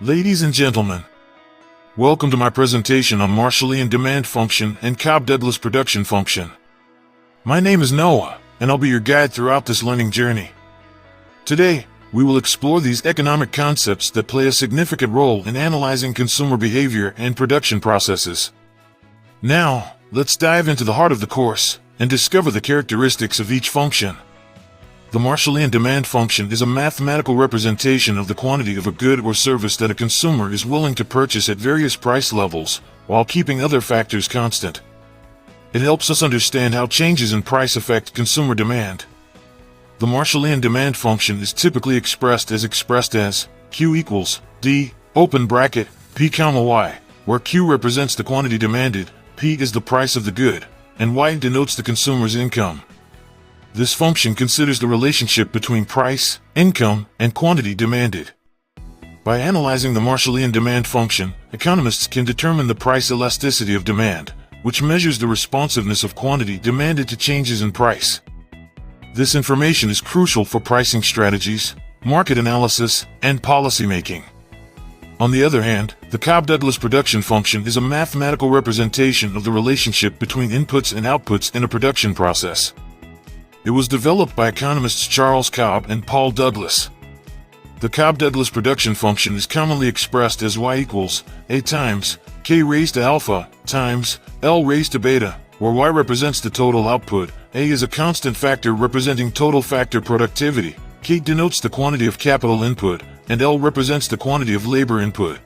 Ladies and gentlemen, welcome to my presentation on Marshallian demand function and Cobb-Douglas production function. My name is Noah, and I'll be your guide throughout this learning journey. Today, we will explore these economic concepts that play a significant role in analyzing consumer behavior and production processes. Now, let's dive into the heart of the course and discover the characteristics of each function. The Marshallian demand function is a mathematical representation of the quantity of a good or service that a consumer is willing to purchase at various price levels, while keeping other factors constant. It helps us understand how changes in price affect consumer demand. The Marshallian demand function is typically expressed as Q equals D, open bracket, P comma Y, where Q represents the quantity demanded, P is the price of the good, and Y denotes the consumer's income. This function considers the relationship between price, income, and quantity demanded. By analyzing the Marshallian demand function, economists can determine the price elasticity of demand, which measures the responsiveness of quantity demanded to changes in price. This information is crucial for pricing strategies, market analysis, and policymaking. On the other hand, the Cobb-Douglas production function is a mathematical representation of the relationship between inputs and outputs in a production process. It was developed by economists Charles Cobb and Paul Douglas. The Cobb-Douglas production function is commonly expressed as Y equals A times K raised to alpha times L raised to beta, where Y represents the total output, A is a constant factor representing total factor productivity, K denotes the quantity of capital input, and L represents the quantity of labor input.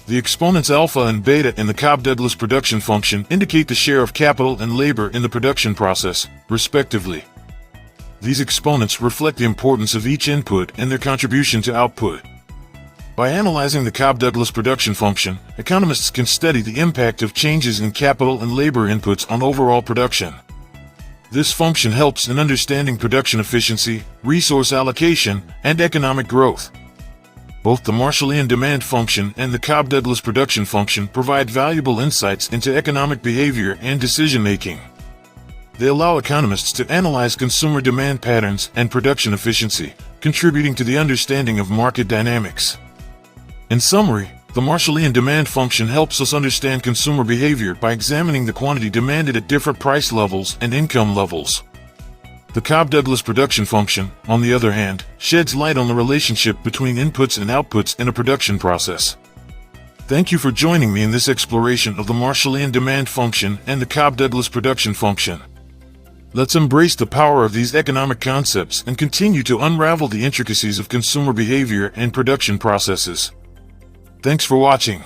The exponents alpha and beta in the Cobb-Douglas production function indicate the share of capital and labor in the production process, respectively. These exponents reflect the importance of each input and their contribution to output. By analyzing the Cobb-Douglas production function, economists can study the impact of changes in capital and labor inputs on overall production. This function helps in understanding production efficiency, resource allocation, and economic growth. Both the Marshallian demand function and the Cobb-Douglas production function provide valuable insights into economic behavior and decision-making. They allow economists to analyze consumer demand patterns and production efficiency, contributing to the understanding of market dynamics. In summary, the Marshallian demand function helps us understand consumer behavior by examining the quantity demanded at different price levels and income levels. The Cobb-Douglas production function, on the other hand, sheds light on the relationship between inputs and outputs in a production process. Thank you for joining me in this exploration of the Marshallian demand function and the Cobb-Douglas production function. Let's embrace the power of these economic concepts and continue to unravel the intricacies of consumer behavior and production processes. Thanks for watching.